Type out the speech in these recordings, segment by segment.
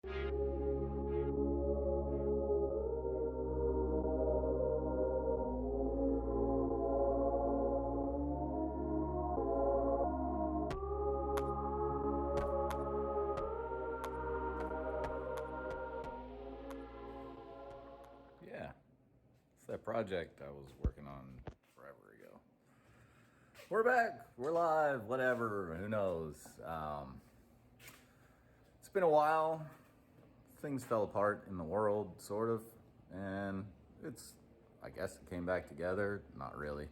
Yeah, it's that project I was working on forever ago. We're back, we're live, whatever, who knows. It's been a while. Things fell apart in the world, sort of, and I guess it came back together, not really.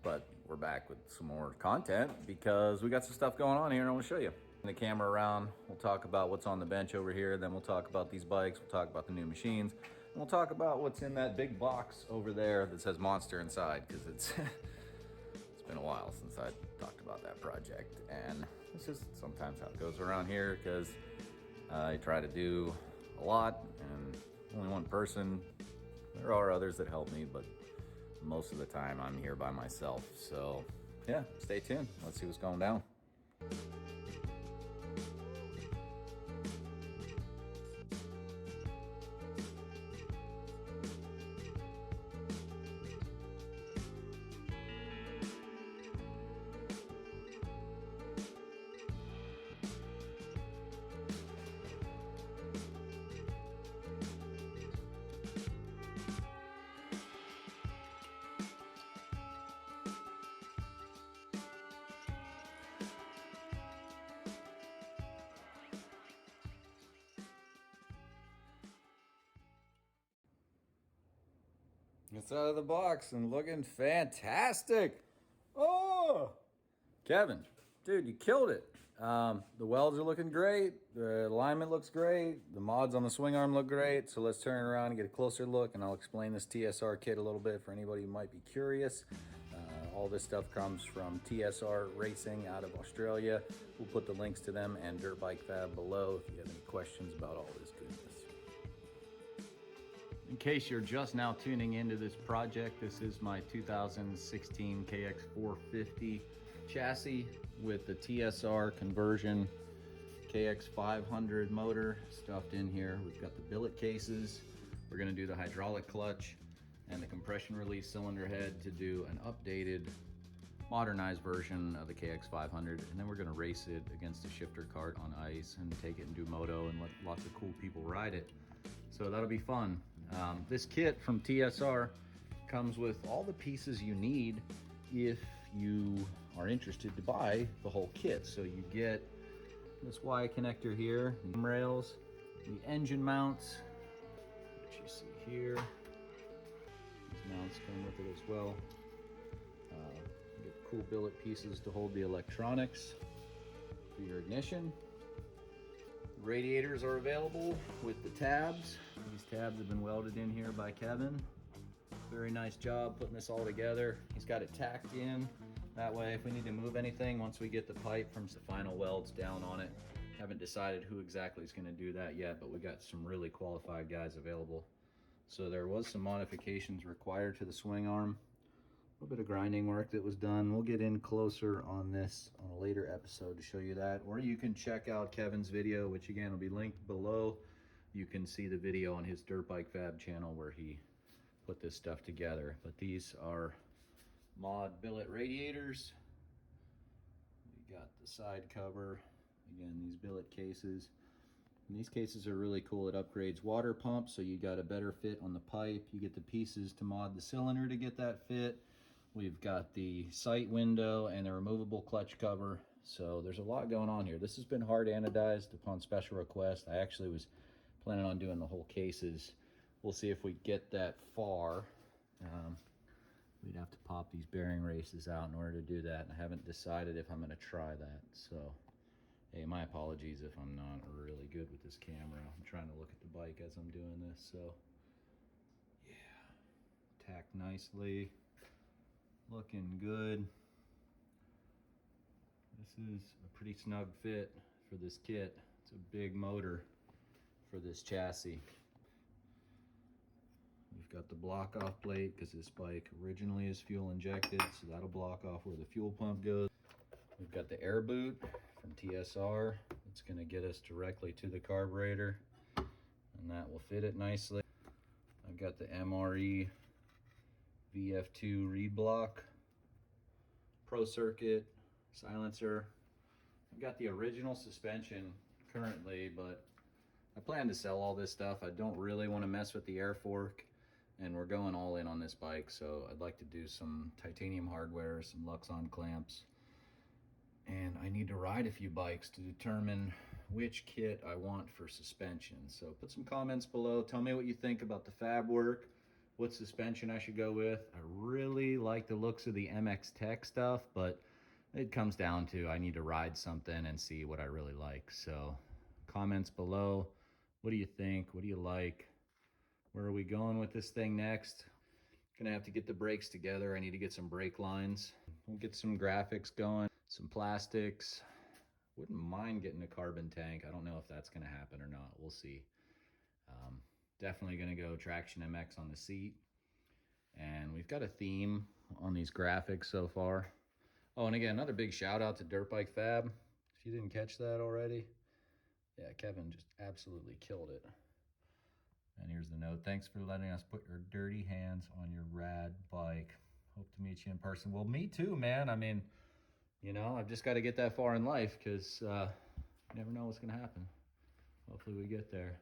But we're back with some more content because we got some stuff going on here and I want to show you. The camera around, we'll talk about what's on the bench over here, then we'll talk about these bikes, we'll talk about the new machines, and we'll talk about what's in that big box over there that says Monster inside, because it's been a while since I talked about that project, and it's just sometimes how it goes around here because I try to do a lot and only one person. There are others that help me, but most of the time I'm here by myself. So yeah, stay tuned. Let's see what's going down. It's out of the box and looking fantastic. Oh, Kevin, dude, you killed it. The welds are looking great. The alignment looks great. The mods on the swing arm look great. So let's turn around and get a closer look, and I'll explain this TSR kit a little bit for anybody who might be curious. All this stuff comes from TSR Racing out of Australia. We'll put the links to them and Dirt Bike Fab below if you have any questions about all this goodness. In case you're just now tuning into this project, this is my 2016 KX450 chassis with the TSR conversion KX500 motor stuffed in here. We've got the billet cases. We're gonna do the hydraulic clutch and the compression release cylinder head to do an updated, modernized version of the KX500. And then we're gonna race it against a shifter cart on ice and take it and do moto and let lots of cool people ride it. So that'll be fun. This kit from TSR comes with all the pieces you need if you are interested to buy the whole kit. So you get this Y connector here, the rails, the engine mounts, which you see here. These mounts come with it as well. You get cool billet pieces to hold the electronics for your ignition. Radiators are available with the tabs. These tabs have been welded in here by Kevin. Very nice job putting this all together. He's got it tacked in. That way, if we need to move anything, once we get the pipe from the final welds down on it, haven't decided who exactly is gonna do that yet, but we got some really qualified guys available. So there was some modifications required to the swing arm. A little bit of grinding work that was done. We'll get in closer on this on a later episode to show you that, or you can check out Kevin's video, which again will be linked below. You can see the video on his Dirt Bike Fab channel where he put this stuff together. But these are mod billet radiators. We got the side cover. Again, these billet cases. And these cases are really cool. It upgrades water pump, so you got a better fit on the pipe. You get the pieces to mod the cylinder to get that fit. We've got the sight window and the removable clutch cover. So there's a lot going on here. This has been hard anodized upon special request. I actually was planning on doing the whole cases. We'll see if we get that far. We'd have to pop these bearing races out in order to do that. And I haven't decided if I'm gonna try that. So, hey, my apologies if I'm not really good with this camera. I'm trying to look at the bike as I'm doing this. So, yeah, tacked nicely. Looking good. This is a pretty snug fit for this kit. It's a big motor for this chassis. We've got the block off plate because this bike originally is fuel injected, so that'll block off where the fuel pump goes. We've got the air boot from TSR. It's going to get us directly to the carburetor. and that will fit it nicely. I've got the MRE VF2 reed block, Pro Circuit, silencer. I've got the original suspension currently, but I plan to sell all this stuff. I don't really want to mess with the air fork, and we're going all in on this bike, so I'd like to do some titanium hardware, some Luxon clamps, and I need to ride a few bikes to determine which kit I want for suspension. So put some comments below. Tell me what you think about the FAB work, what suspension I should go with. I really like the looks of the MX Tech stuff, but it comes down to I need to ride something and see what I really like. So comments below. What do you think? What do you like? Where are we going with this thing next? Gonna have to get the brakes together. I need to get some brake lines. We'll get some graphics going, some plastics. Wouldn't mind getting a carbon tank. I don't know if that's gonna happen or not. We'll see. Definitely gonna go Traction MX on the seat. And we've got a theme on these graphics so far. Oh, and again, another big shout out to Dirt Bike Fab. If you didn't catch that already. Yeah, Kevin just absolutely killed it. And here's the note. Thanks for letting us put your dirty hands on your rad bike. Hope to meet you in person. Well, me too, man. I mean, you know, I've just got to get that far in life because you never know what's going to happen. Hopefully we get there.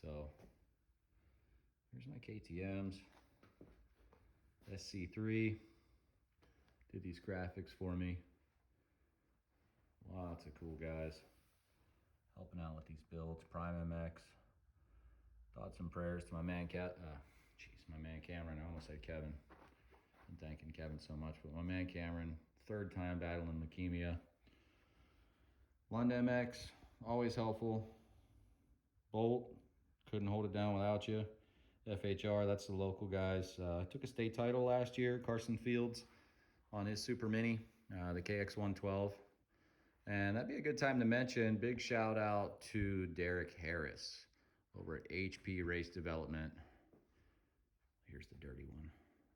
So here's my KTMs. SC3 did these graphics for me. Lots of cool guys helping out with these builds. Prime MX. Thoughts and prayers to my man my man Cameron. I almost said Kevin. I'm thanking Kevin so much, but my man Cameron, third time battling leukemia. Lund MX, always helpful. Bolt, couldn't hold it down without you. FHR, that's the local guys. Took a state title last year, Carson Fields, on his Super Mini, the KX112. And that'd be a good time to mention, big shout out to Derek Harris over at HP Race Development. Here's the dirty one.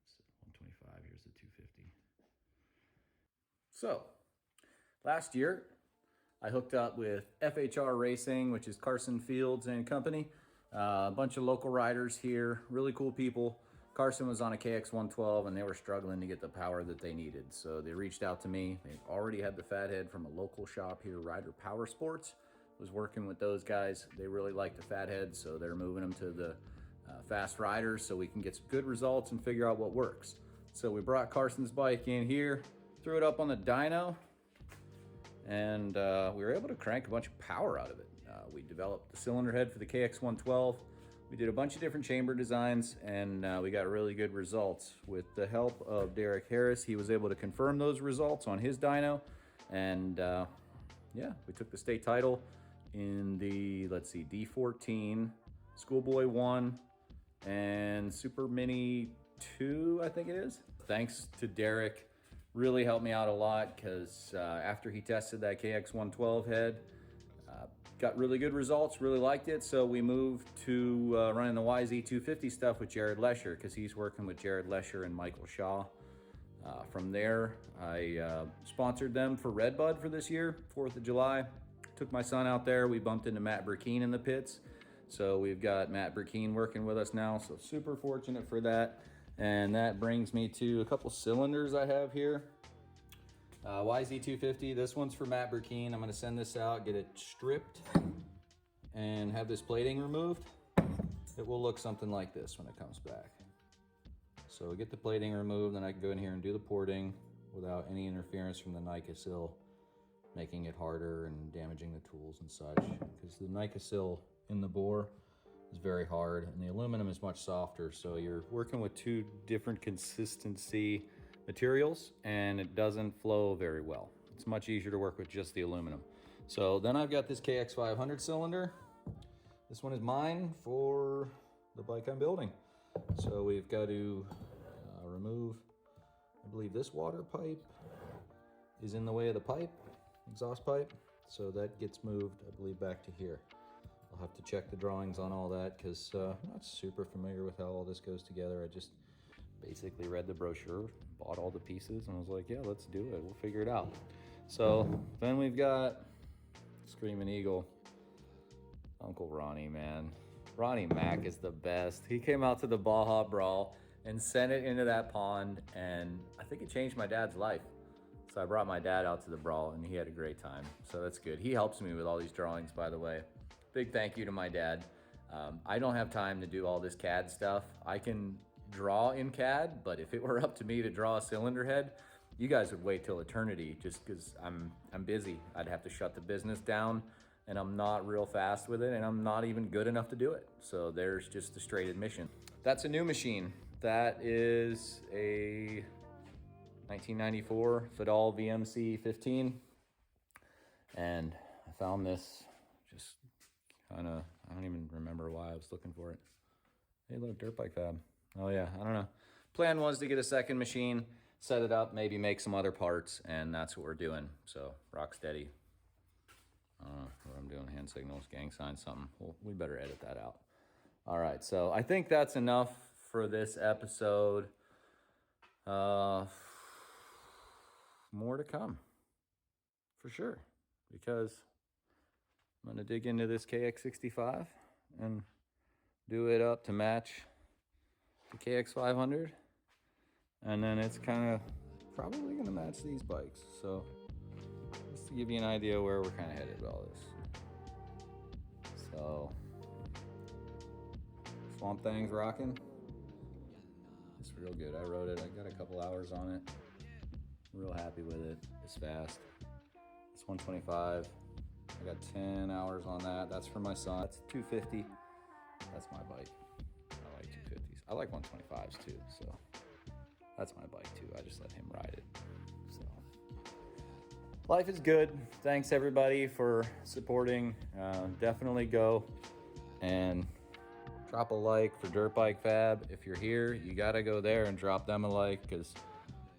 It's 125, here's the 250. So, last year, I hooked up with FHR Racing, which is Carson Fields and company. A bunch of local riders here, really cool people. Carson was on a KX112 and they were struggling to get the power that they needed. So they reached out to me. They already had the Phathead from a local shop here, Rider Power Sports. Was working with those guys. They really like the Phathead, so they're moving them to the fast riders so we can get some good results and figure out what works. So we brought Carson's bike in here, threw it up on the dyno, and we were able to crank a bunch of power out of it. We developed the cylinder head for the KX112. We did a bunch of different chamber designs, and we got really good results. With the help of Derek Harris, he was able to confirm those results on his dyno, and yeah, we took the state title in the, let's see, D14, Schoolboy 1, and Super Mini 2, I think it is. Thanks to Derek, really helped me out a lot because after he tested that KX112 head, got really good results, really liked it, so we moved to running the YZ250 stuff with Jared Lesher because he's working with Jared Lesher and Michael Shaw. From there, I sponsored them for Redbud for this year, 4th of July. Took my son out there. We bumped into Matt Burkeen in the pits. So we've got Matt Burkeen working with us now. So super fortunate for that. And that brings me to a couple cylinders I have here. YZ250, this one's for Matt Burkeen. I'm gonna send this out, get it stripped, and have this plating removed. It will look something like this when it comes back. So we get the plating removed, then I can go in here and do the porting without any interference from the Nicosil, making it harder and damaging the tools and such. Because the Nicosil in the bore is very hard, and the aluminum is much softer, so you're working with two different consistency materials, and it doesn't flow very well. It's much easier to work with just the aluminum. So then I've got this KX500 cylinder. This one is mine for the bike I'm building. So we've got to remove, I believe this water pipe is in the way of the pipe, exhaust pipe. So that gets moved, I believe, back to here. I'll have to check the drawings on all that because I'm not super familiar with how all this goes together. I just basically read the brochure, bought all the pieces, and I was like, yeah, let's do it. We'll figure it out. So then we've got Screaming Eagle, Uncle Ronnie, man. Ronnie Mack is the best. He came out to the Baja Brawl and sent it into that pond, and I think it changed my dad's life. So I brought my dad out to the Brawl, and he had a great time. So that's good. He helps me with all these drawings, by the way. Big thank you to my dad. I don't have time to do all this CAD stuff. I can draw in CAD, but if it were up to me to draw a cylinder head, you guys would wait till eternity just because I'm busy. I'd have to shut the business down, and I'm not real fast with it, and I'm not even good enough to do it. So there's just a straight admission. That's a new machine. That is a 1994 Fadal VMC 15. And I found this just kind of, I don't even remember why I was looking for it. Hey, look, dirt bike fab. Oh yeah, I don't know. Plan was to get a second machine, set it up, maybe make some other parts, and that's what we're doing. So rock steady. I don't know what I'm doing, hand signals, gang signs, something. Well, we better edit that out. All right, so I think that's enough for this episode. More to come, for sure, because I'm gonna dig into this KX65 and do it up to match the KX500, and then it's kind of probably gonna match these bikes. So just to give you an idea where we're kind of headed with all this. So Swamp Thing's rocking. It's real good. I rode it. I got a couple hours on it. Real happy with it. It's fast. It's 125. I got 10 hours on that. That's for my son. That's 250. That's my bike. I like 250s. I like 125s too, so that's my bike too. I just let him ride it. So life is good. Thanks everybody for supporting. Definitely go and drop a like for Dirt Bike Fab. If you're here, you gotta go there and drop them a like, because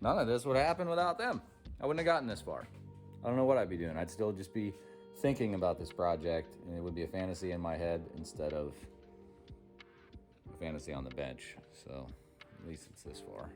none of this would happen without them. I wouldn't have gotten this far. I don't know what I'd be doing. I'd still just be thinking about this project, and it would be a fantasy in my head instead of a fantasy on the bench. So at least it's this far.